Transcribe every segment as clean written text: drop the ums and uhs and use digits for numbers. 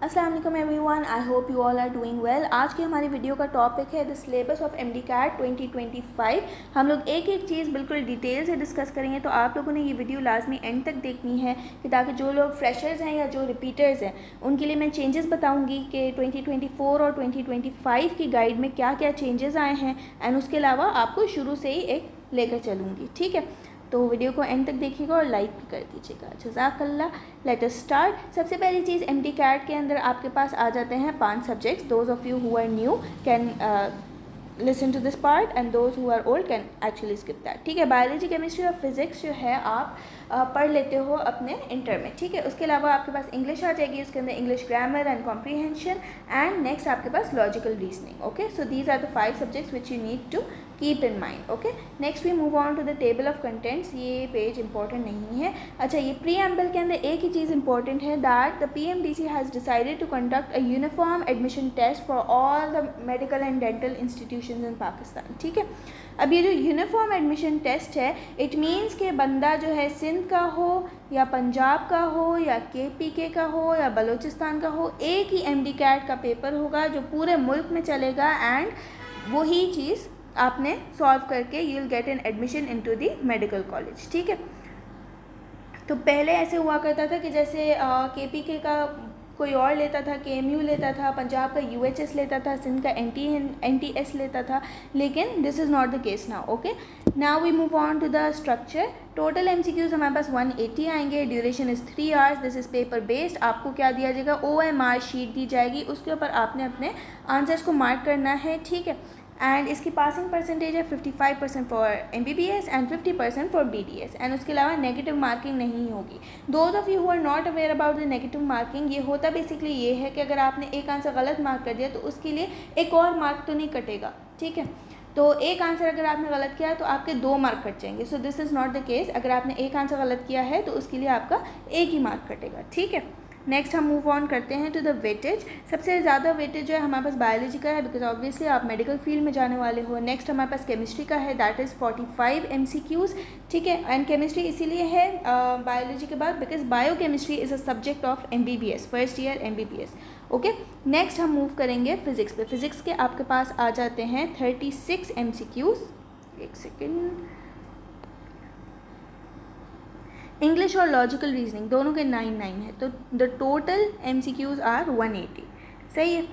अस्सलाम वालेकुम everyone, I hope you all are doing well. आज की हमारी वीडियो का टॉपिक है द सिलेबस ऑफ MD-CAT 2025। हम लोग एक एक चीज़ बिल्कुल डिटेल से डिस्कस करेंगे, तो आप लोगों ने ये वीडियो लाजमी एंड तक देखनी है कि ताकि जो लोग फ्रेशर्स हैं या जो रिपीटर्स हैं उनके लिए मैं चेंजेस बताऊँगी कि 2024 और 2025 की गाइड में क्या क्या चेंजेस आए हैं, एंड उसके अलावा आपको शुरू से ही एक लेकर चलूँगी। ठीक है, तो वीडियो को एंड तक देखिएगा और लाइक भी कर दीजिएगा। जज़ाकल्लाह। Let us start. सबसे पहली चीज़, MD-CAT के अंदर आपके पास आ जाते हैं 5 subjects. Those of you who are new can listen to this part and those who are old can actually skip that. ठीक है, बायोलॉजी, केमिस्ट्री और फिजिक्स जो है आप पढ़ लेते हो अपने इंटर में। ठीक है, उसके अलावा आपके पास इंग्लिश आ जाएगी, उसके अंदर English grammar and comprehension, and next आपके पास logical reasoning. Okay, so these are the 5 subjects which you need to keep in mind. Okay, next we move on to the table of contents. ये page important नहीं है। अच्छा, ये preamble के अंदर एक ही चीज़ इंपॉर्टेंट है, that the PMDC has decided to conduct a uniform admission test for all the medical and dental institutions इन पाकिस्तान। ठीक है, अब ये जो यूनिफॉर्म एडमिशन टेस्ट है, इट मीन्स के बंदा जो है सिंध का हो या पंजाब का हो या KPK का हो या बलूचिस्तान का हो, एक ही MD-CAT का पेपर होगा जो पूरे मुल्क में चलेगा, एंड वही चीज़ आपने सॉल्व करके you will get an admission into the medical college. ठीक है, तो पहले ऐसे हुआ करता था कि जैसे KPK का कोई और लेता था, KMU लेता था, पंजाब का UHS लेता था, सिंध का NTS लेता था, लेकिन this is not the case now. Okay, now we move on to the structure. Total MCQs हमारे पास 180 आएंगे। Duration is 3 hours. This is paper based. आपको क्या दिया जाएगा, OMR शीट दी जाएगी, उसके ऊपर आपने अपने आंसर्स को मार्क करना है। ठीक है, एंड इसकी पासिंग परसेंटेज है 55% for MBBS and 50% for BDS, and उसके अलावा नेगेटिव मार्किंग नहीं होगी। Those of you who are not aware about the negative marking, ये होता बेसिकली ये है कि अगर आपने एक आंसर गलत मार्क कर दिया तो उसके लिए एक और मार्क तो नहीं कटेगा। ठीक है, तो एक आंसर अगर आपने गलत किया तो आपके 2 मार्क कट जाएंगे। So this is not the case. अगर आपने एक आंसर गलत किया है तो उसके लिए आपका एक ही मार्क कटेगा। ठीक है, नेक्स्ट हम मूव ऑन करते हैं टू द वेटेज। सबसे ज़्यादा वेटेज जो है हमारे पास बायोलॉजी का है, बिकॉज ऑब्वियसली आप मेडिकल फील्ड में जाने वाले हो। नेक्स्ट हमारे पास केमिस्ट्री का है, दैट इज़ 45 MCQs। ठीक है, एंड केमिस्ट्री इसीलिए है बायोलॉजी के बाद because bio chemistry is a subject of MBBS, first year MBBS। Okay, next हम मूव करेंगे फिजिक्स पे। फिजिक्स के आपके पास आ जाते हैं 36 MCQs। एक सेकेंड। इंग्लिश और लॉजिकल रीजनिंग दोनों के 9 है, तो द टोटल MCQs आर 180। सही है,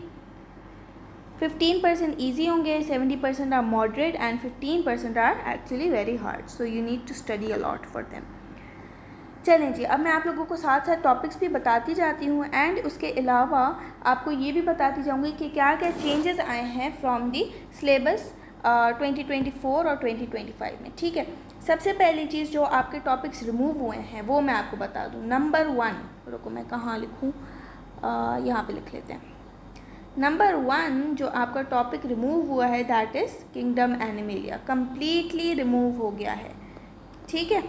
15% ईजी होंगे, 70% are moderate and 15% are actually very hard, so you need to study a lot for them. चलें जी, अब मैं आप लोगों को साथ साथ टॉपिक्स भी बताती जाती हूँ, एंड उसके अलावा आपको ये भी बताती जाऊँगी कि क्या क्या चेंजेस आए हैं फ्रॉम दी सिलेबस 2024 और 2025 में। ठीक है, सबसे पहली चीज़ जो आपके टॉपिक्स रिमूव हुए हैं वो मैं आपको बता दूँ। नंबर 1, रुको मैं कहाँ लिखूँ, यहाँ पे लिख लेते हैं। नंबर 1 जो आपका टॉपिक रिमूव हुआ है, that is kingdom Animalia, completely remove हो गया है। ठीक है,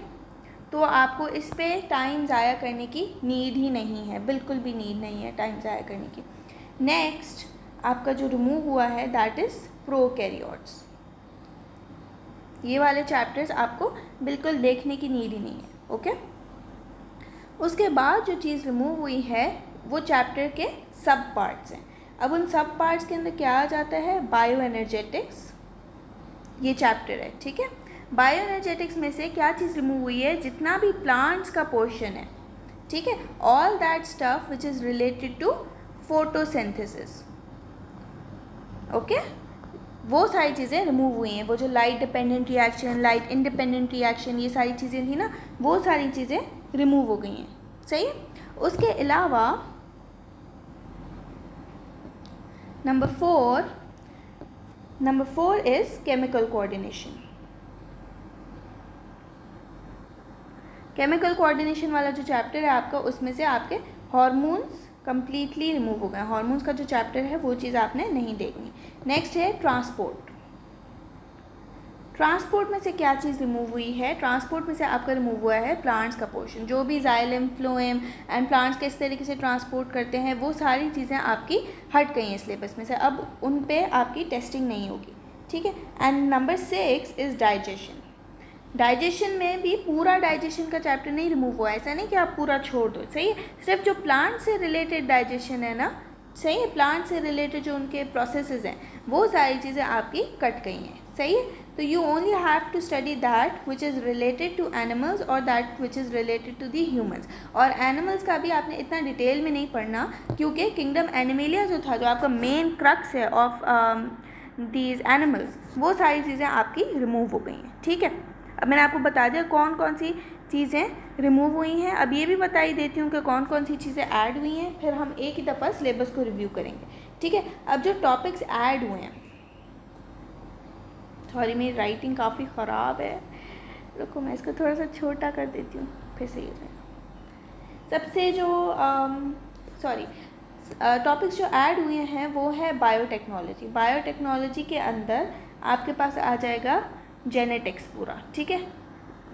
तो आपको इस पर टाइम ज़ाया करने की नीड ही नहीं है, बिल्कुल भी नीड नहीं है टाइम ज़ाया करने की। नेक्स्ट आपका जो रिमूव हुआ है, दैट इज़ प्रोकैरियोट्स। ये वाले चैप्टर्स आपको बिल्कुल देखने की नीड ही नहीं है। ओके, उसके बाद जो चीज़ रिमूव हुई है वो चैप्टर के सब पार्ट्स हैं। अब उन सब पार्ट्स के अंदर क्या आ जाता है, बायो एनर्जेटिक्स, ये चैप्टर है। ठीक है, बायो एनर्जेटिक्स में से क्या चीज़ रिमूव हुई है, जितना भी प्लांट्स का पोर्शन है। ठीक है, all that stuff which is related to photosynthesis. Okay, वो सारी चीज़ें रिमूव हुई हैं। वो जो light dependent reaction, light independent reaction, ये सारी चीज़ें थी ना, वो सारी चीज़ें रिमूव हो गई हैं। सही है, उसके अलावा number 4 is chemical coordination. Chemical coordination वाला जो चैप्टर है आपका, उसमें से आपके हार्मोन्स कम्प्लीटली रिमूव हो गए। हार्मोन्स का जो चैप्टर है वो चीज़ आपने नहीं देखनी। नेक्स्ट है ट्रांसपोर्ट। ट्रांसपोर्ट में से क्या चीज़ रिमूव हुई है, ट्रांसपोर्ट में से आपका रिमूव हुआ है प्लांट्स का पोर्शन, जो भी जाइलम, फ्लोएम एंड प्लांट्स किस तरीके से ट्रांसपोर्ट करते हैं, वो सारी चीज़ें आपकी हट गई हैं सिलेबस में से, अब उन पे आपकी टेस्टिंग नहीं होगी। ठीक है, and number 6 is digestion. Digestion में भी पूरा डाइजेशन का चैप्टर नहीं रिमूव हुआ, ऐसा नहीं कि आप पूरा छोड़ दो, सही है। सिर्फ जो प्लांट से रिलेटेड डाइजेशन है ना, सही है, प्लांट से रिलेटेड जो उनके प्रोसेसेस हैं वो सारी चीज़ें आपकी कट गई हैं, सही है। तो you only have to study that which is related to animals और that which is related to the humans. और एनिमल्स का भी आपने इतना डिटेल में नहीं पढ़ना, क्योंकि किंगडम एनिमेलिया जो था, जो आपका मेन क्रक्स है ऑफ दीज एनिमल्स, वो सारी चीज़ें आपकी रिमूव हो गई हैं, ठीक है। अब मैंने आपको बता दिया कौन कौन सी चीज़ें रिमूव हुई हैं। अब ये भी बता ही देती हूँ कि कौन कौन सी चीज़ें ऐड हुई हैं, फिर हम एक ही दफ़ा सिलेबस को रिव्यू करेंगे, ठीक है। अब जो टॉपिक्स ऐड हुए हैं, सॉरी मेरी राइटिंग काफ़ी ख़राब है, रुको मैं इसको थोड़ा सा छोटा कर देती हूँ, फिर सही हो जाएगा। सबसे जो टॉपिक्स जो ऐड हुए हैं वो है बायोटेक्नोलॉजी। बायोटेक्नोलॉजी के अंदर आपके पास आ जाएगा जेनेटिक्स पूरा, ठीक है,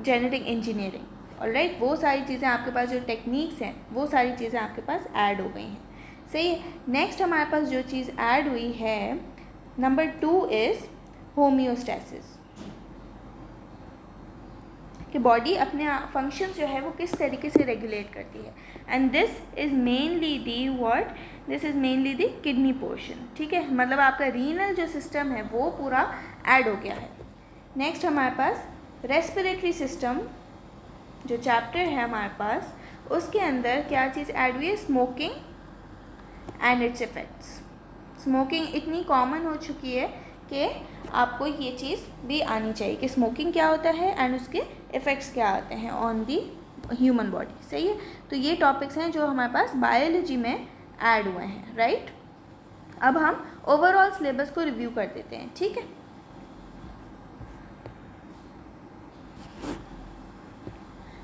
जेनेटिक इंजीनियरिंग, ऑलराइट। वो सारी चीज़ें आपके पास, जो टेक्निक्स हैं वो सारी चीज़ें आपके पास ऐड हो गई हैं, सही है। नेक्स्ट हमारे पास जो चीज़ ऐड हुई है, नंबर 2 इज़ होम्योस्टैसिस, कि बॉडी अपने फंक्शंस जो है वो किस तरीके से रेगुलेट करती है। And this is mainly the what, this is mainly the kidney portion, ठीक है। मतलब आपका रीनल जो सिस्टम है वो पूरा ऐड हो गया है। नेक्स्ट हमारे पास रेस्पिरेटरी सिस्टम जो चैप्टर है हमारे पास, उसके अंदर क्या चीज़ ऐड हुई है, smoking and it's effects. Smoking इतनी कॉमन हो चुकी है कि आपको ये चीज़ भी आनी चाहिए कि स्मोकिंग क्या होता है एंड उसके इफ़ेक्ट्स क्या आते हैं ऑन दी ह्यूमन बॉडी, सही है। तो ये टॉपिक्स हैं जो हमारे पास बायोलॉजी में ऐड हुए हैं, राइट। अब हम ओवरऑल सिलेबस को रिव्यू कर देते हैं, ठीक है।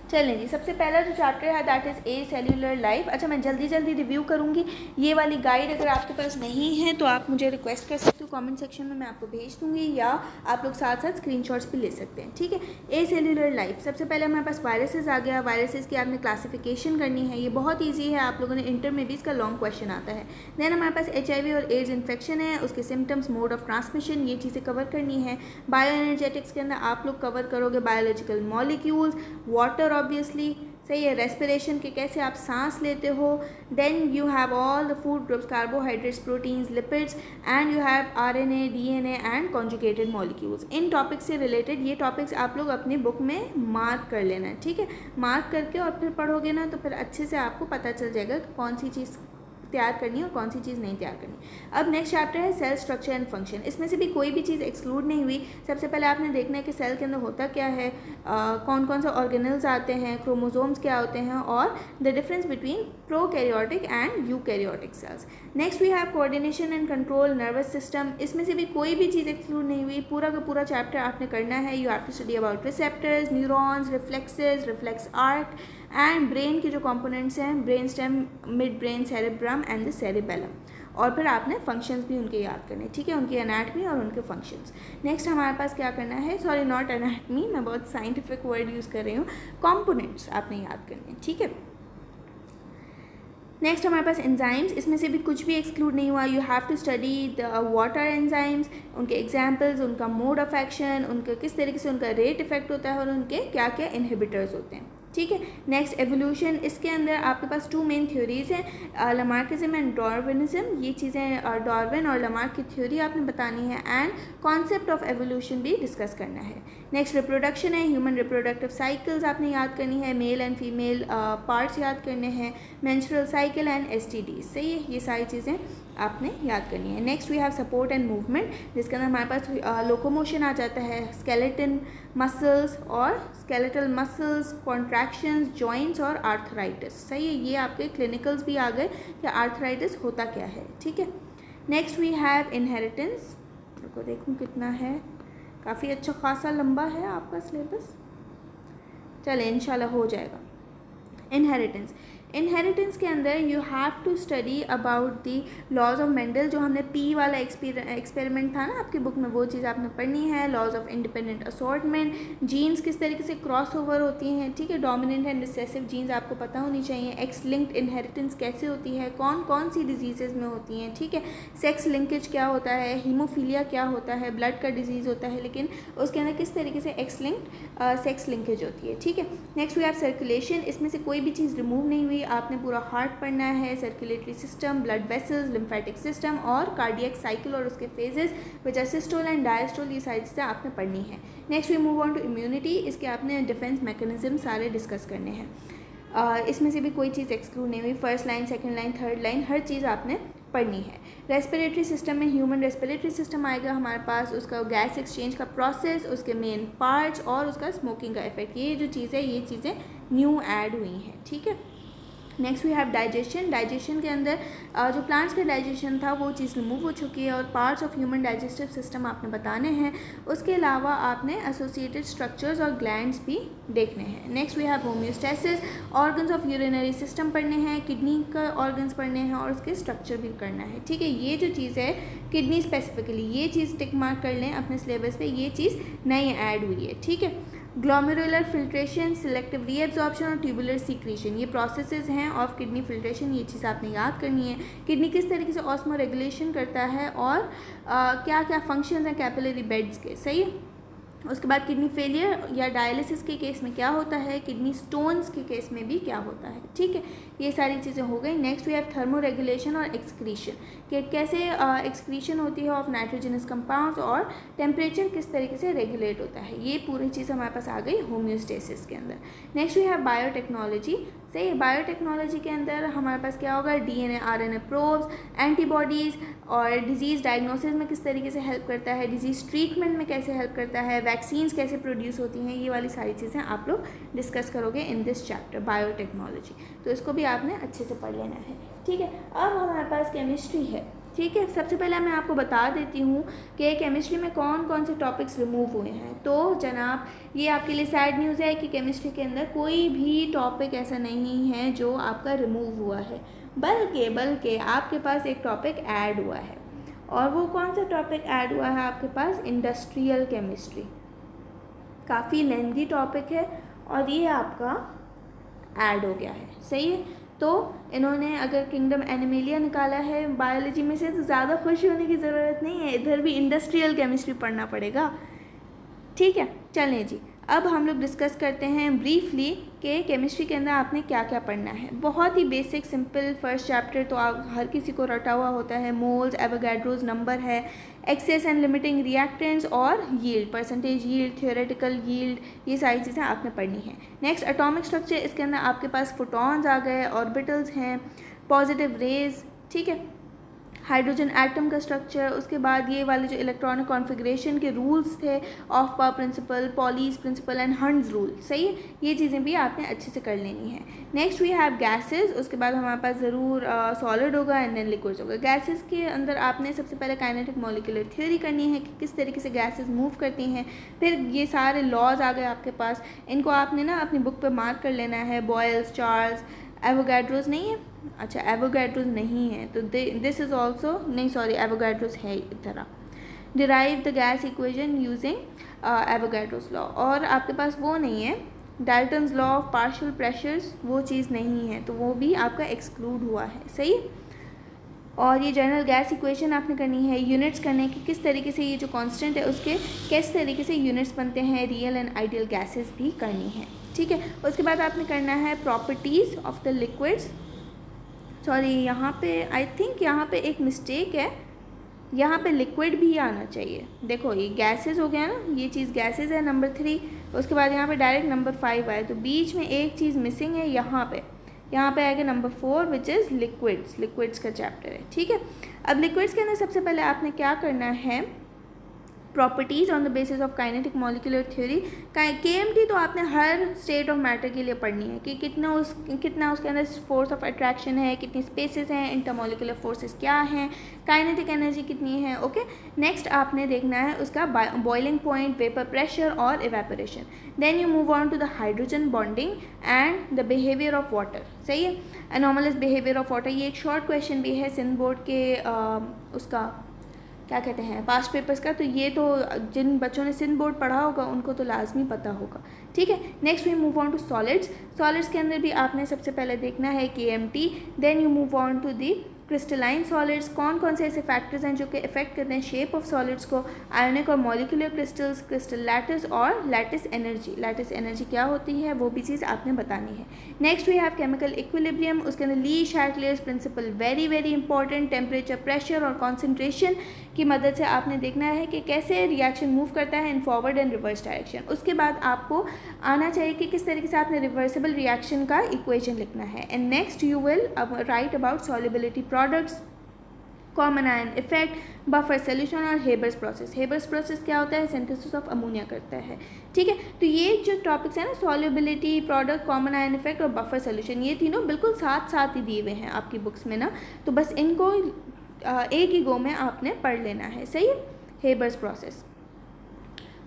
चलें जी, सबसे पहला जो चैप्टर है that is a cellular life. अच्छा, मैं जल्दी जल्दी रिव्यू करूँगी। ये वाली गाइड अगर आपके पास नहीं है तो आप मुझे रिक्वेस्ट कर सकते हो कमेंट सेक्शन में, मैं आपको भेज दूँगी, या आप लोग साथ साथ स्क्रीनशॉट्स भी ले सकते हैं, ठीक है। ए सेल्यूलर लाइफ, सबसे पहले हमारे पास वायरसेस आ गया। वायरसेस की आपने क्लासिफिकेशन करनी है, ये बहुत ईजी है, आप लोगों ने इंटर में भी इसका लॉन्ग क्वेश्चन आता है। देन हमारे पास HIV और एड्स इन्फेक्शन है, उसके सिम्टम्स, मोड ऑफ ट्रांसमिशन, ये चीज़ें कवर करनी है। बायो एनर्जेटिक्स के अंदर आप लोग कवर करोगे बायोलॉजिकल मॉलिक्यूल्स, वाटर ऑब्वियसली, सही है, रेस्पिरेशन के कैसे आप सांस लेते हो। Then you have all the food groups, carbohydrates, proteins, lipids, and you have RNA, DNA and conjugated molecules. इन टॉपिक्स से रिलेटेड ये टॉपिक्स आप लोग अपनी बुक में मार्क कर लेना है, ठीक है। मार्क करके और फिर पढ़ोगे ना तो फिर अच्छे से आपको पता चल जाएगा कि कौन सी चीज़ तैयार करनी है और कौन सी चीज़ नहीं तैयार करनी। अब नेक्स्ट चैप्टर है सेल स्ट्रक्चर एंड फंक्शन। इसमें से भी कोई भी चीज़ एक्सक्लूड नहीं हुई। सबसे पहले आपने देखना है कि सेल के अंदर होता क्या है, कौन कौन सा ऑर्गेनल्स आते हैं, क्रोमोसोम्स क्या होते हैं, और the difference between prokaryotic and eukaryotic cells. Next we have coordination and control, nervous system. इसमें से भी कोई भी चीज़ एक्सक्लूड नहीं हुई। पूरा का पूरा चैप्टर आपने करना है। You have to study about receptors, neurons, reflexes, reflex arc, and brain के जो कंपोनेंट्स हैं, brain stem, mid brain, cerebrum and the cerebellum. और फिर आपने फंक्शंस भी उनके याद करने, ठीक है, उनकी एनाटमी और उनके फंक्शंस। नेक्स्ट हमारे पास क्या करना है, सॉरी नॉट एनाटमी, मैं बहुत साइंटिफिक वर्ड यूज़ कर रही हूँ, कंपोनेंट्स आपने याद करने, ठीक है। नेक्स्ट हमारे पास एंजाइम्स, इसमें से भी कुछ भी एक्सक्लूड नहीं हुआ। You have to study the water enzymes, उनके एग्जाम्पल्स, उनका मोड ऑफ एक्शन, उनका किस तरीके से उनका रेट इफेक्ट होता है और उनके क्या क्या इनहिबिटर्स होते हैं, ठीक है। नेक्स्ट एवोल्यूशन, इसके अंदर आपके पास 2 मेन थ्योरीज हैं, लमार्किज्म एंड डार्विनिज्म। ये चीज़ें डार्विन और लमार्क की थ्योरी आपने बतानी है, एंड कॉन्सेप्ट ऑफ एवोल्यूशन भी डिस्कस करना है। नेक्स्ट रिप्रोडक्शन है, ह्यूमन रिप्रोडक्टिव साइकिल्स आपने याद करनी है, मेल एंड फीमेल पार्ट्स याद करने हैं, मेंस्ट्रुअल साइकिल एंड STD, सही है, ये सारी चीज़ें आपने याद करनी है। Next we have support and movement, जिसके अंदर हमारे पास लोकोमोशन आ जाता है, स्केलेटन मसल्स और स्केलेटल मसल्स, कॉन्ट्रैक्शंस, जॉइंट्स और आर्थराइटिस, सही है, ये आपके क्लिनिकल्स भी आ गए कि आर्थराइटिस होता क्या है, ठीक है। नेक्स्ट वी हैव इनहेरिटेंस, को देखूँ कितना है, काफ़ी अच्छा खासा लंबा है आपका सिलेबस, चले इंशाल्लाह हो जाएगा। इनहेरिटेंस, इनहेरिटेंस के अंदर you have to study about the laws of Mendel, जो हमने पी वाला एक्सपेरिमेंट था ना आपकी बुक में, वो चीज़ आपने पढ़नी है। Laws of independent assortment, genes किस तरीके से क्रॉस ओवर होती हैं, ठीक है, डोमिनेंट एंड रिसेसिव जीन्स आपको पता होनी चाहिए। एक्स लिंक्ड इनहेरिटेंस कैसे होती है, कौन कौन सी डिजीज़ में होती हैं, ठीक है, सेक्स लिंकेज क्या होता है, हीमोफीलिया क्या होता है, ब्लड का डिजीज़ होता है, लेकिन उसके अंदर किस तरीके से एक्स लिंक्ड सेक्स लिंकेज होती है, ठीक है। नेक्स्ट वी हैव सर्कुलेशन, इसमें से कोई भी चीज़ रिमूव नहीं हुई, आपने पूरा हार्ट पढ़ना है, circulatory system, blood vessels, lymphatic system और कार्डियक साइकिल और उसके phases which are systole and diastole, ये सारी चीज़ें आपने पढ़नी है। Next we move on to immunity, इसके आपने डिफेंस मैकेनिज्म सारे डिस्कस करने हैं। इसमें से भी कोई चीज़ एक्सक्लूड नहीं हुई, first line, second line, third line, हर चीज़ आपने पढ़नी है। रेस्पिरेटरी सिस्टम में ह्यूमन रेस्पिरेटरी सिस्टम आएगा हमारे पास, उसका गैस एक्सचेंज का प्रोसेस, उसके मेन पार्ट्स और उसका स्मोकिंग का इफेक्ट, ये जो चीज़ है ये चीज़ें न्यू ऐड हुई हैं, ठीक है। Next we have digestion, digestion के अंदर जो प्लांट्स का डाइजेशन था वो चीज़ रिमूव हो चुकी है और parts of human digestive system आपने बताने हैं। उसके अलावा आपने एसोसिएटेड स्ट्रक्चर्स और ग्लैंड्स भी देखने हैं। Next we have homeostasis, organs of urinary system पढ़ने हैं, किडनी का ऑर्गन्स पढ़ने हैं और उसके स्ट्रक्चर भी करना है, ठीक है। ये जो चीज़ है किडनी स्पेसिफिकली, ये चीज़ टिक मार्क कर लें अपने सिलेबस पे, ये चीज़ नई ऐड हुई है, ठीक है। ग्लोमेरुलर फिल्ट्रेशन, सिलेक्टिव रीएब्जॉर्प्शन और ट्यूबुलर सीक्रेशन, ये प्रोसेसेस हैं ऑफ किडनी फिल्ट्रेशन, ये चीज़ आपने याद करनी है। किडनी किस तरीके से ऑस्मो रेगुलेशन करता है और क्या क्या फंक्शंस हैं कैपिलरी बेड्स के, सही है। उसके बाद किडनी फेलियर या डायलिसिस के केस में क्या होता है, किडनी स्टोन्स के केस में भी क्या होता है, ठीक है, ये सारी चीज़ें हो गई। Next we have thermoregulation और एक्सक्रीशन, कि कैसे एक्सक्रीशन होती है ऑफ नाइट्रोजनस कंपाउंड्स और टेम्परेचर किस तरीके से रेगुलेट होता है, ये पूरी चीज़ हमारे पास आ गई होम्योस्टेसिस के अंदर। नेक्स्ट वी हैव बायोटेक्नोलॉजी, सही है। बायोटेक्नोलॉजी के अंदर हमारे पास क्या होगा, डीएनए आरएनए प्रोब्स, एंटीबॉडीज़ और डिजीज़ डायग्नोसिस में किस तरीके से हेल्प करता है, डिजीज़ ट्रीटमेंट में कैसे हेल्प करता है, वैक्सीन्स कैसे प्रोड्यूस होती हैं, ये वाली सारी चीज़ें आप लोग डिस्कस करोगे इन दिस चैप्टर बायोटेक्नोलॉजी, तो इसको भी आपने अच्छे से पढ़ लेना है, ठीक है। अब हमारे पास केमिस्ट्री है, ठीक है। सबसे पहले मैं आपको बता देती हूँ कि केमिस्ट्री में कौन कौन से टॉपिक्स रिमूव हुए हैं। तो जनाब ये आपके लिए सैड न्यूज़ है कि केमिस्ट्री के अंदर कोई भी टॉपिक ऐसा नहीं है जो आपका रिमूव हुआ है, बल्कि आपके पास एक टॉपिक ऐड हुआ है। और वो कौन सा टॉपिक ऐड हुआ है आपके पास, इंडस्ट्रियल केमिस्ट्री। काफ़ी लेंथी टॉपिक है और ये आपका ऐड हो गया है, सही है। तो इन्होंने अगर किंगडम एनिमेलिया निकाला है बायोलॉजी में से, तो ज़्यादा खुश होने की ज़रूरत नहीं है, इधर भी इंडस्ट्रियल केमिस्ट्री पढ़ना पड़ेगा, ठीक है। चलें जी, अब हम लोग डिस्कस करते हैं ब्रीफली कि केमिस्ट्री के अंदर आपने क्या क्या पढ़ना है। बहुत ही बेसिक सिंपल फर्स्ट चैप्टर तो आप हर किसी को रटा हुआ होता है, मोल्स, एवोगाड्रोस नंबर है, एक्सेस एंड लिमिटिंग रिएक्टेंट्स और yield, percentage yield, theoretical yield, ये सारी चीज़ें आपने पढ़नी है। नेक्स्ट एटॉमिक स्ट्रक्चर, इसके अंदर आपके पास फोटॉन्स आ गए, ऑर्बिटल्स हैं, पॉजिटिव रेज, ठीक है, हाइड्रोजन एटम का स्ट्रक्चर, उसके बाद ये वाले जो इलेक्ट्रॉनिक कॉन्फ़िगरेशन के रूल्स थे, aufbau principle, Pauli's principle and Hund's rule, सही है, ये चीज़ें भी आपने अच्छे से कर लेनी है। नेक्स्ट वी हैव गैसेस, उसके बाद हमारे पास ज़रूर सॉलिड होगा एंड देन लिक्विड्स होगा। गैसेस के अंदर आपने सबसे पहले काइनेटिक मॉलिक्यूलर थ्योरी करनी है कि किस तरीके से गैसेस मूव करती हैं, फिर ये सारे लॉज आ गए आपके पास, इनको आपने ना अपनी बुक पर मार्क कर लेना है। बॉयल्स, चार्ल्स, एवोगाड्रोस नहीं है, अच्छा एवोगाड्रोस नहीं है तो दिस इज़ ऑल्सो नहीं, सॉरी एवोगाड्रोस है इधर। Derive the gas equation using Avogadro's law, और आपके पास वो नहीं है Dalton's law of partial pressures, वो चीज़ नहीं है, तो वो भी आपका एक्सक्लूड हुआ है, सही। और ये जनरल गैस इक्वेशन आपने करनी है, यूनिट्स करने की किस तरीके से ये जो कांस्टेंट है उसके किस तरीके से यूनिट्स बनते हैं, रियल एंड आइडियल गैसेस भी करनी है, ठीक है। उसके बाद आपने करना है properties of the liquids, sorry यहाँ पे आई थिंक यहाँ पे एक मिस्टेक है, यहाँ पे लिक्विड भी आना चाहिए। देखो ये गैसेस हो गया ना, ये चीज़ गैसेस है नंबर 3, उसके बाद यहाँ पे डायरेक्ट नंबर 5 आए, तो बीच में एक चीज़ मिसिंग है, यहाँ पे आएगा number 4 which is liquids, liquids का चैप्टर है, ठीक है। अब लिक्विड्स के अंदर सबसे पहले आपने क्या करना है, properties on the basis of kinetic molecular theory. KMT तो आपने हर स्टेट ऑफ मैटर के लिए पढ़नी है कि कितना उसके अंदर फोर्स ऑफ अट्रैक्शन है, कितनी स्पेसेस हैं, इंटरमॉलिक्यूलर फोर्सेस क्या हैं, काइनेटिक एनर्जी कितनी है। ओके, नेक्स्ट आपने देखना है उसका बॉइलिंग पॉइंट, वेपर प्रेशर और evaporation. Then you move on to the hydrogen bonding and the behaviour of water. सही है, एनॉमलस बिहेवियर ऑफ वाटर, ये एक शॉर्ट क्वेश्चन भी है सिंध बोर्ड के उसका क्या कहते हैं पास्ट पेपर्स का, तो ये तो जिन बच्चों ने सिंध बोर्ड पढ़ा होगा उनको तो लाजमी पता होगा। ठीक है, next we move on to solids. Solids के अंदर भी आपने सबसे पहले देखना है KMT। Then you move on to the crystalline solids, कौन कौन से ऐसे फैक्टर्स हैं जो कि इफेक्ट करते हैं शेप ऑफ सॉलिड्स को, आयोनिक और मॉलिक्यूलर क्रिस्टल्स, क्रिस्टल लैटिस और लैटिस एनर्जी। लैटिस एनर्जी क्या होती है वो भी चीज़ आपने बतानी है। Next we have chemical equilibrium, उसके अंदर Le Chatelier's principle very very important, temperature, pressure और कॉन्सेंट्रेशन की मदद से आपने देखना है कि कैसे रिएक्शन मूव करता है in forward and reverse direction. उसके बाद आपको आना चाहिए कि किस तरीके से आपने रिवर्सिबल रिएक्शन का इक्वेशन लिखना है। And next you will write about solubility products, common ion effect, buffer solution और हेबर्स प्रोसेस। हेबर्स प्रोसेस क्या होता है, सिंथेसिस ऑफ अमोनिया करता है। ठीक है, तो ये जो टॉपिक्स हैं ना, solubility, product, common ion effect और बफर सोल्यूशन, ये तीनों बिल्कुल साथ साथ ही दिए हुए हैं आपकी बुक्स में ना, तो बस इनको एक ही गो में आपने पढ़ लेना है। सही है, हेबर्स प्रोसेस।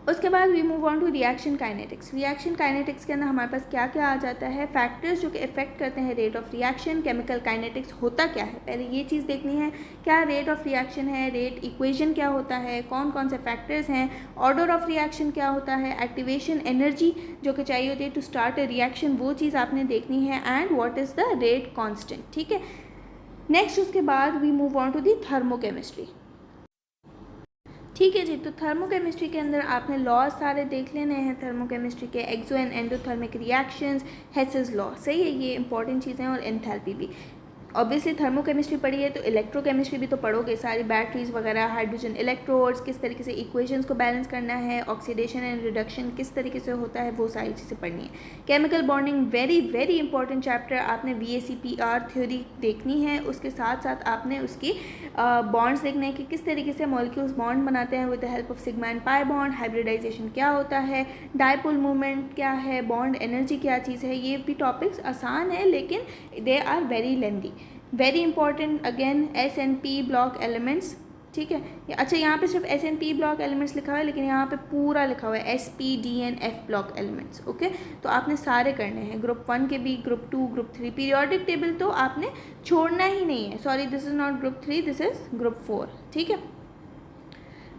उसके बाद we move on to reaction kinetics. Reaction kinetics के अंदर हमारे पास क्या क्या आ जाता है, फैक्टर्स जो कि इफेक्ट करते हैं rate of reaction. Chemical kinetics होता क्या है, पहले ये चीज़ देखनी है, क्या रेट ऑफ रिएक्शन है, रेट इक्वेशन क्या होता है, कौन कौन से फैक्टर्स हैं, ऑर्डर ऑफ रिएक्शन क्या होता है, एक्टिवेशन एनर्जी जो कि चाहिए होती है टू स्टार्ट अ रिएक्शन, वो चीज़ आपने देखनी है, and what is the rate constant. ठीक है, नेक्स्ट उसके बाद we move on to the thermochemistry. ठीक है जी, तो थर्मोकेमिस्ट्री के अंदर आपने लॉज सारे देख लेने हैं थर्मोकेमिस्ट्री के, exo and endothermic reactions, Hess's law. सही है, ये इंपॉर्टेंट चीज़ें हैं, और एंथैल्पी भी। ऑब्वियसली थर्मोकेमिस्ट्री पढ़ी है तो इलेक्ट्रोकेमिस्ट्री भी तो पढ़ोगे, सारी बैटरीज वगैरह, हाइड्रोजन इलेक्ट्रोड्स, किस तरीके से इक्वेशंस को बैलेंस करना है, ऑक्सीडेशन एंड रिडक्शन किस तरीके से होता है, वो सारी चीज़ें पढ़नी है। Chemical bonding very very important chapter, आपने VACPR थ्योरी देखनी है, उसके साथ साथ आपने उसकी बॉन्ड्स देखने हैं कि किस तरीके से मॉलिक्यूल्स बॉन्ड बनाते हैं with the help of sigma and pi bond, hybridisation क्या होता है, डायपोल मूवमेंट क्या है, बॉन्ड एनर्जी क्या चीज़ है। ये भी टॉपिक्स आसान है लेकिन they are very lengthy. Very important again SNP block elements. ठीक है, अच्छा यहाँ पे सिर्फ SNP ब्लॉक एलिमेंट्स लिखा हुआ है, लेकिन यहाँ पे पूरा लिखा हुआ है SP D and F block elements. Okay, तो आपने सारे करने हैं, ग्रुप 1 के भी, ग्रुप 2, ग्रुप 3। पीरियोडिक टेबल तो आपने छोड़ना ही नहीं है, sorry this is not group 3, this is group 4। ठीक है,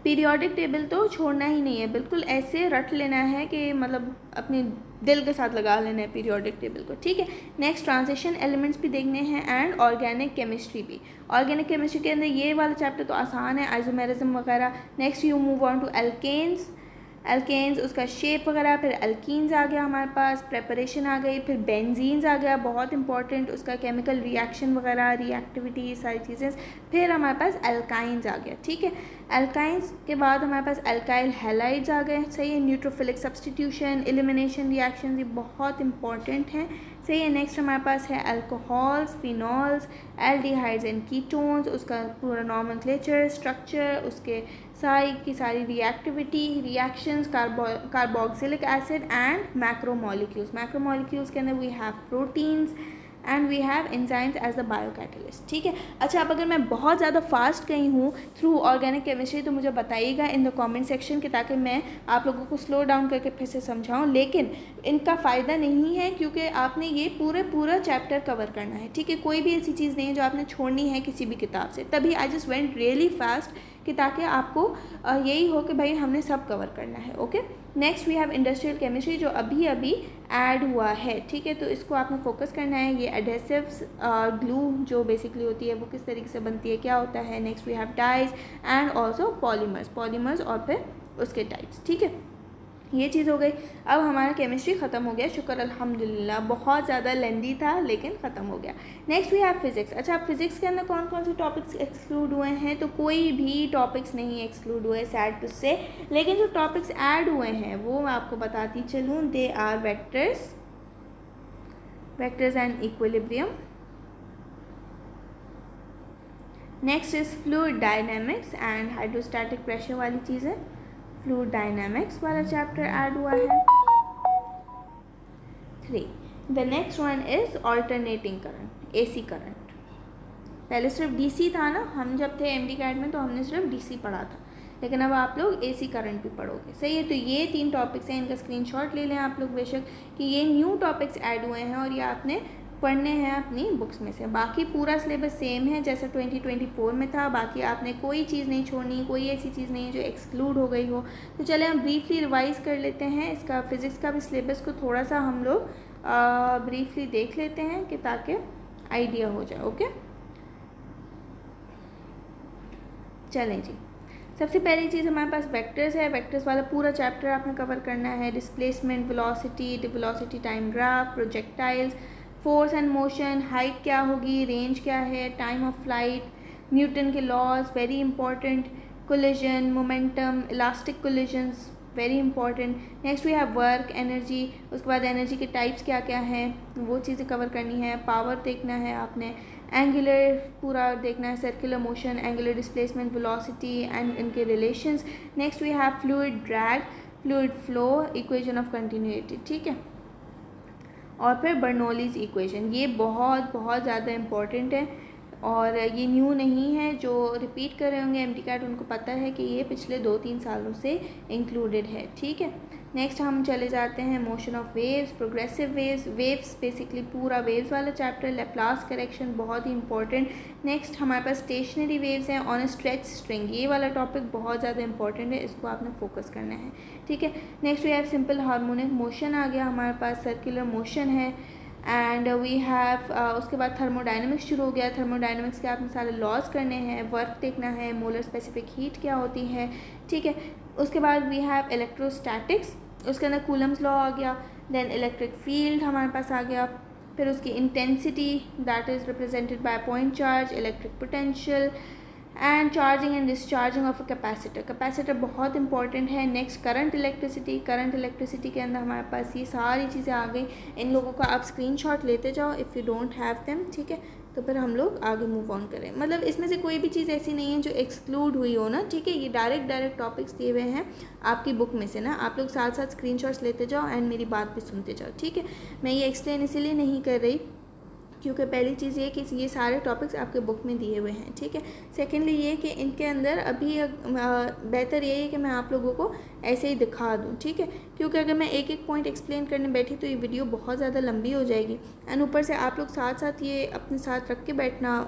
पीरियोडिक टेबल तो छोड़ना ही नहीं है, बिल्कुल ऐसे रट लेना है कि मतलब अपने दिल के साथ लगा लेना है पीरियोडिक टेबल को। ठीक है, नेक्स्ट ट्रांजिशन एलिमेंट्स भी देखने हैं, एंड ऑर्गेनिक केमिस्ट्री भी। ऑर्गेनिक केमिस्ट्री के अंदर ये वाला चैप्टर तो आसान है, आइसोमेरिज्म वगैरह। Next you move on to alkanes, उसका शेप वगैरह, फिर एल्कीन्स आ गया हमारे पास, प्रेपरेशन आ गई, फिर बेंजीन्स आ गया, बहुत इंपॉर्टेंट, उसका केमिकल रिएक्शन वगैरह, रिएक्टिविटी, सारी चीज़ें। फिर हमारे पास एल्काइंस आ गया। ठीक है, एल्काइंस के बाद हमारे पास एल्काइल हैलाइड्स आ गए। सही है, न्यूट्रोफिलिक सब्सटीट्यूशन, एलिमिनेशन रिएक्शन, ये बहुत इंपॉर्टेंट हैं। सही है, नेक्स्ट हमारे पास है alcohols, phenols, aldehydes and ketones, उसका पूरा नॉमेनक्लेचर, स्ट्रक्चर, उसके सारी की सारी reactivity, reactions, carboxylic acid and macromolecules. Macromolecules के अंदर we have proteins and we have enzymes as the biocatalyst. ठीक है, अच्छा अब अगर मैं बहुत ज़्यादा फास्ट गई हूँ थ्रू ऑर्गेनिक केमिस्ट्री तो मुझे बताइएगा इन द कमेंट सेक्शन के, ताकि मैं आप लोगों को स्लो डाउन करके फिर से समझाऊँ। लेकिन इनका फ़ायदा नहीं है क्योंकि आपने ये पूरा चैप्टर कवर करना है। ठीक है, कोई भी ऐसी चीज़ नहीं है जो आपने छोड़नी है किसी भी किताब से, तभी I just went really fast कि ताकि आपको यही हो कि भाई हमने सब कवर करना है। Okay, next we have industrial chemistry जो अभी ऐड हुआ है। ठीक है, तो इसको आपने फोकस करना है। ये एडेसिव्स, ग्लू जो बेसिकली होती है वो किस तरीके से बनती है, क्या होता है। Next we have dyes and also polymers और फिर उसके टाइप्स। ठीक है, ये चीज़ हो गई। अब हमारा केमिस्ट्री ख़त्म हो गया, शुक्र अल्हम्दुलिल्लाह, बहुत ज़्यादा लेंदी था लेकिन ख़त्म हो गया। Next we have physics. अच्छा, अब फिज़िक्स के अंदर कौन कौन से टॉपिक्स एक्सक्लूड हुए हैं, तो कोई भी टॉपिक्स नहीं एक्सक्लूड हुए, सैड टू से। लेकिन जो टॉपिक्स ऐड हुए हैं वो मैं आपको बताती चलूँ। They are vectors and equilibrium. Next is fluid dynamics and hydrostatic pressure वाली चीज़ें। फ्लूइड डायनामिक्स वाला चैप्टर ऐड हुआ है। 3 the next one is alternating current, AC current. पहले सिर्फ DC था ना, हम जब थे MD कैट में तो हमने सिर्फ DC पढ़ा था, लेकिन अब आप लोग AC करंट भी पढ़ोगे। सही है, तो ये 3 टॉपिक्स हैं, इनका स्क्रीनशॉट ले लें आप लोग बेशक कि ये न्यू टॉपिक्स ऐड हुए हैं और ये आपने पढ़ने हैं अपनी बुक्स में से। बाकी पूरा सिलेबस सेम है जैसा 2024 में था, बाकी आपने कोई चीज़ नहीं छोड़नी, कोई ऐसी चीज़ नहीं है जो एक्सक्लूड हो गई हो। तो चले हम ब्रीफली रिवाइज़ कर लेते हैं इसका फिज़िक्स का भी सिलेबस को थोड़ा सा हम लोग ब्रीफली देख लेते हैं कि ताकि आइडिया हो जाए। ओके, चलें जी। सबसे पहली चीज़ हमारे पास वेक्टर्स है। वेक्टर्स वाला पूरा चैप्टर आपने कवर करना है। Displacement, velocity time graph, projectiles, force and motion, height क्या होगी, रेंज क्या है, टाइम ऑफ फ्लाइट, न्यूटन के laws very important, collision, momentum, elastic collisions very important. Next we have work, energy, उसके बाद एनर्जी के टाइप्स क्या क्या हैं वो चीज़ें कवर करनी है। पावर देखना है आपने, एंगुलर पूरा देखना है, circular motion, angular displacement, velocity and इनके रिलेशंस। Next we have fluid drag, fluid flow, equation of continuity, ठीक है, और फिर बर्नौलीज इक्वेशन। ये बहुत बहुत ज़्यादा इंपॉर्टेंट है और ये न्यू नहीं है, जो रिपीट कर रहे होंगे MD कैट उनको पता है कि ये पिछले 2-3 सालों से इंक्लूडेड है, ठीक है। नेक्स्ट हम चले जाते हैं motion of waves, progressive waves, waves basically पूरा वेव्स वाला चैप्टर, लेप्लास करेक्शन बहुत ही इंपॉर्टेंट। नेक्स्ट हमारे पास स्टेशनरी वेव्स हैं ऑन अ स्ट्रेच स्ट्रिंग, ये वाला टॉपिक बहुत ज़्यादा इंपॉर्टेंट है, इसको आपने फोकस करना है, ठीक है। Next we have simple harmonic motion आ गया हमारे पास, सर्कुलर मोशन है एंड वी हैव उसके बाद थर्मोडाइनमिक्स शुरू हो गया। थर्मोडाइनमिक्स के आपने सारे लॉज करने हैं, वर्क देखना है, मोलर स्पेसिफिक हीट क्या होती है, ठीक है। उसके बाद वी हैव इलेक्ट्रोस्टैटिक्स, उसके अंदर कूलम्स लॉ आ गया। देन इलेक्ट्रिक फील्ड हमारे पास आ गया, फिर उसकी intensity that is represented by point charge, electric potential and charging and discharging of a capacitor. Capacitor बहुत इंपॉर्टेंट है। Next current electricity, current electricity के अंदर हमारे पास ये सारी चीज़ें आ गई। इन लोगों का आप स्क्रीनशॉट लेते जाओ if you don't have them, ठीक है, तो फिर हम लोग आगे मूव ऑन करें। मतलब इसमें से कोई भी चीज़ ऐसी नहीं है जो एक्सक्लूड हुई हो ना, ठीक है। ये डायरेक्ट टॉपिक्स दिए हुए हैं आपकी बुक में से ना, आप लोग साथ साथ स्क्रीनशॉट्स लेते जाओ एंड मेरी बात भी सुनते जाओ, ठीक है। मैं ये एक्सप्लेन इसीलिए नहीं कर रही क्योंकि पहली चीज़ ये कि ये सारे टॉपिक्स आपके बुक में दिए हुए हैं, ठीक है। सेकेंडली ये कि इनके अंदर अभी बेहतर यही है कि मैं आप लोगों को ऐसे ही दिखा दूँ, ठीक है, क्योंकि अगर मैं एक एक पॉइंट एक्सप्लेन करने बैठी तो ये वीडियो बहुत ज़्यादा लंबी हो जाएगी एंड ऊपर से आप लोग साथ साथ ये अपने साथ रख के बैठना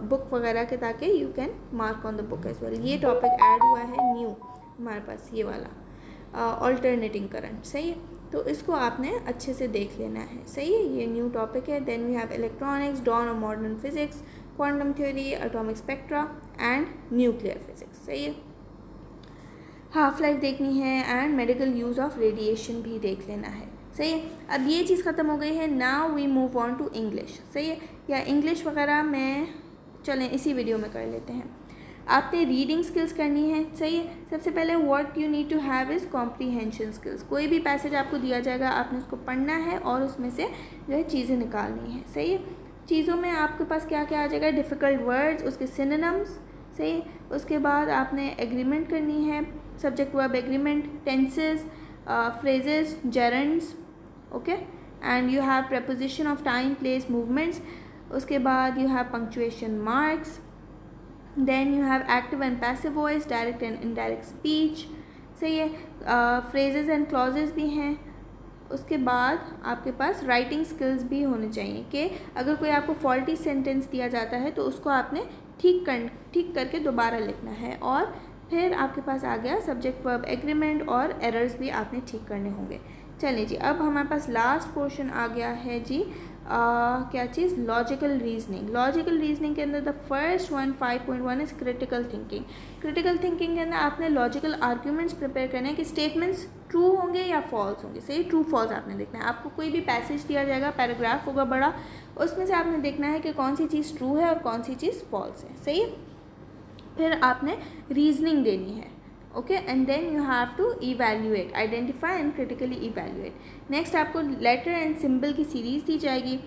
बुक वगैरह के, ताकि you can mark on the book as well. ये टॉपिक ऐड हुआ है न्यू हमारे पास, ये वाला ऑल्टरनेटिंग करंट, सही है, तो इसको आपने अच्छे से देख लेना है, सही है, ये न्यू टॉपिक है। Then we have electronics, dawn of modern physics, quantum theory, atomic spectra and nuclear physics, सही है। हाफ लाइफ देखनी है and medical use of radiation भी देख लेना है, सही है। अब ये चीज़ ख़त्म हो गई है, now we move on to English, सही है, या इंग्लिश वगैरह में चलें इसी वीडियो में कर लेते हैं। आपने रीडिंग स्किल्स करनी है, सही है। सबसे पहले what you need to have is comprehension skills. कोई भी पैसेज आपको दिया जाएगा आपने उसको पढ़ना है और उसमें से जो है चीज़ें निकालनी है, सही है। चीज़ों में आपके पास क्या क्या आ जाएगा, डिफ़िकल्ट वर्ड्स, उसके सिनोनिम्स, सही है। उसके बाद आपने एग्रीमेंट करनी है, subject verb agreement, tenses, phrases, gerunds, okay, and you have preposition of time, place, movements. उसके बाद you have punctuation marks, then you have active and passive voice, direct and indirect speech, सही है। Phrases and clauses भी हैं। उसके बाद आपके पास writing skills भी होने चाहिए कि अगर कोई आपको फॉल्टी सेंटेंस दिया जाता है तो उसको आपने ठीक करके दोबारा लिखना है। और फिर आपके पास आ गया सब्जेक्ट वर्ब एग्रीमेंट और एरर्स भी आपने ठीक करने होंगे। चलिए जी, अब हमारे पास लास्ट पोर्शन आ गया है जी, क्या चीज़, लॉजिकल रीजनिंग। लॉजिकल रीजनिंग के अंदर the first one 5.1 is critical thinking. Critical thinking के अंदर आपने लॉजिकल आर्ग्यूमेंट्स प्रिपेयर करने हैं कि स्टेटमेंट्स ट्रू होंगे या फॉल्स होंगे, सही, ट्रू फॉल्स आपने देखना है। आपको कोई भी पैसेज दिया जाएगा, पैराग्राफ होगा बड़ा, उसमें से आपने देखना है कि कौन सी चीज़ ट्रू है और कौन सी चीज़ फॉल्स है, सही है। फिर आपने रीजनिंग देनी है, okay, and then you have to evaluate, identify and critically evaluate. Next आपको लेटर एंड सिंबल की सीरीज़ दी जाएगी।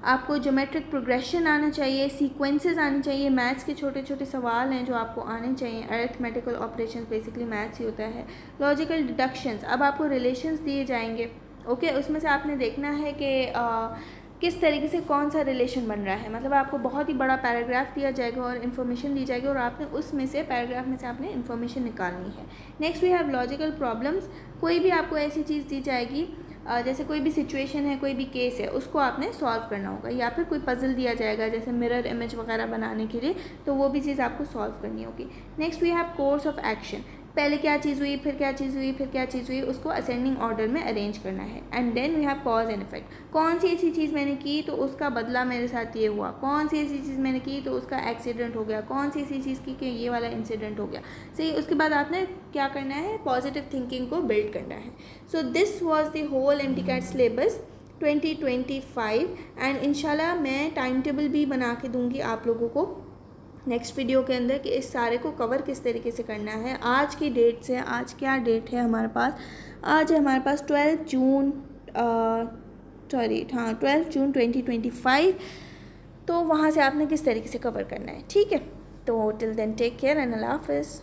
आपको ज्योमेट्रिक प्रोग्रेशन आना चाहिए, सीक्वेंसेस आनी चाहिए, मैथ्स के छोटे छोटे सवाल हैं जो आपको आने चाहिए, अरिथमेटिकल ऑपरेशंस बेसिकली मैथ्स ही होता है, लॉजिकल डिडक्शंस। अब आपको रिलेशंस दिए जाएंगे, ओके, उसमें से आपने देखना है कि किस तरीके से कौन सा रिलेशन बन रहा है। मतलब आपको बहुत ही बड़ा पैराग्राफ दिया जाएगा और इन्फॉर्मेशन दी जाएगी और आपने उसमें से पैराग्राफ में से आपने इन्फॉर्मेशन निकालनी है। Next we have logical problems. कोई भी आपको ऐसी चीज़ दी जाएगी, जैसे कोई भी सिचुएशन है, कोई भी केस है, उसको आपने सॉल्व करना होगा, या फिर कोई पजल दिया जाएगा जैसे मिरर इमेज वगैरह बनाने के लिए, तो वो भी चीज़ आपको सॉल्व करनी होगी। Next we have course of action. पहले क्या चीज़ हुई, फिर क्या चीज़ हुई, फिर क्या चीज़ हुई, उसको असेंडिंग ऑर्डर में अरेंज करना है। And then we have cause and effect. कौन सी ऐसी चीज़ मैंने की तो उसका बदला मेरे साथ ये हुआ, कौन सी ऐसी चीज़ मैंने की तो उसका एक्सीडेंट हो गया, कौन सी ऐसी चीज़ की कि ये वाला इंसिडेंट हो गया। सही, उसके बाद आपने क्या करना है, पॉजिटिव थिंकिंग को बिल्ड करना है। So this was the whole MD-CAT syllabus 2025 and इंशाल्लाह मैं टाइम टेबल भी बना के दूँगी आप लोगों को नेक्स्ट वीडियो के अंदर कि इस सारे को कवर किस तरीके से करना है। आज की डेट से, आज क्या डेट है हमारे पास, आज है हमारे पास 12 जून 12 जून 2025। तो वहाँ से आपने किस तरीके से कवर करना है, ठीक है। तो till then take care and अल्लाह हाफिज़।